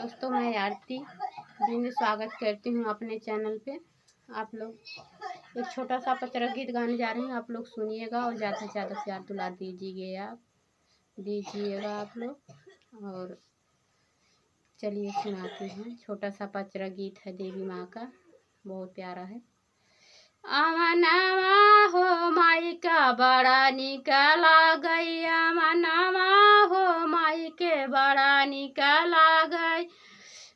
दोस्तों, मैं आरती दिन स्वागत करती हूँ अपने चैनल पे। आप लोग एक छोटा सा पचरा गीत गाने जा रहे हैं, आप लोग सुनिएगा और ज़्यादा से ज़्यादा प्यार दुलार दीजिएगा आप लोग। और चलिए सुनाती हैं, छोटा सा पचरा गीत है देवी माँ का, बहुत प्यारा है। अमनामा हो माई का बड़ा निकला गई, अमनामा हो माई के बड़ा निकला गई,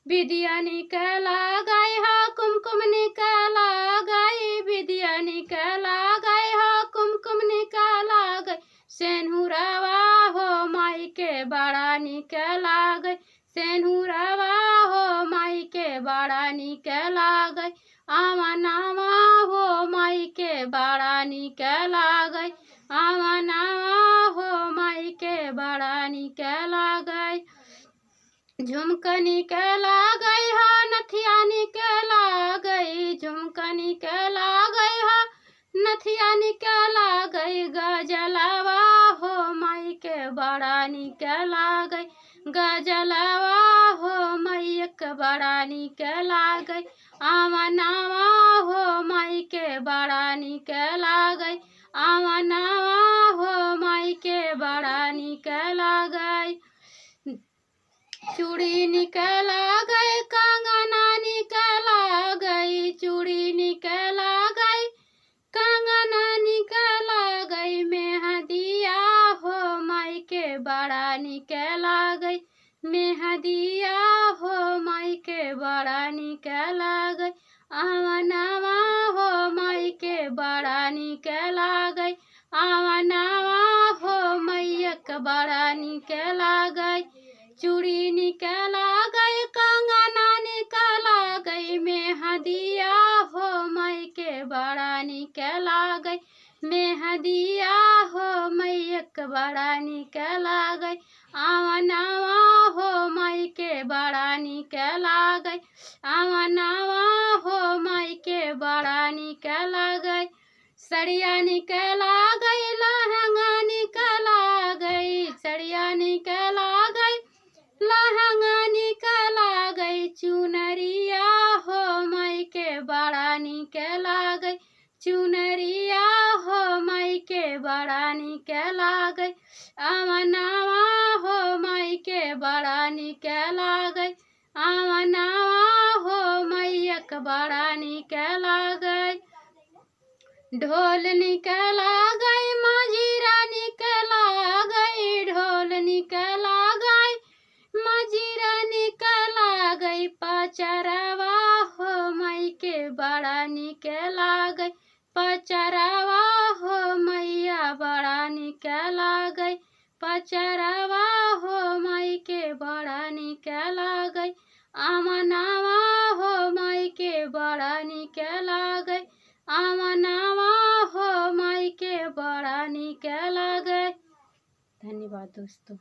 विद्या निकला गई हो कुमकुम निकला गई, विद्या निकला गई हो कुमकुम निकला गई, सेनुरवा हो माई के बड़ा निकला गई, सेनुरवा हो माई के बड़ा निकला गई, अमनामा हो माई के बड़ा निकला गई, अमनामा हो माई के बड़ा निकला गई, झुमका निकला गई हो नथिया निकला गई, झुमका निकला गई हो नथिया निकला गई, गजलवा हो माई के बड़ा निकला गई, गजलवा हो माई के बड़ा निकला गई, अमनामा हो माई के बड़ा निकला गई, अमनामा हो माई के बड़ा निकला गई, चूड़ी निकला गई कंगना निकला गई, चूड़ी निकला गई कंगना निकला गई, मेहंदिया हो माई के बड़ा निकला गई, मेहंदिया हो माई के बड़ा निकला गई, अमनामा हो माई के बड़ा निकला गई, अमनामा हो मैया के बड़ा निकला गई, चूड़ी निकला गई कंगना निकला गई, मेहंदिया हो माई के बड़ा निकला गई, मेहंदिया हो मैया के बड़ा निकला गई, अमनामा हो माई के बड़ा निकला गई, अमनामा हो माई के बड़ा निकला गई, सड़िया निकला गई लहंगा निकला गई, सड़िया निकला गई लहंगा निकला गई, चुनरिया हो माई के बड़ा निकला गई, चुनरिया हो माई के बड़ा निकला गई, अमनामा हो माई के बड़ा निकला गई, अमनामा हो मैया के बड़ा निकला गई, ढोल निकला गई मजीरा निकला गई, ढोल निकला गई मजीरा निकला गई, पचरवा हो माई के बड़ा निकला गई, पचरवा हो मैया बड़ा निकला गई, पचरवा हो माई के बड़ा निकला गई, अमनामा हो माई के बड़ा निकला गई, अमनामा हो माई के बड़ा निकला गई। धन्यवाद दोस्तों।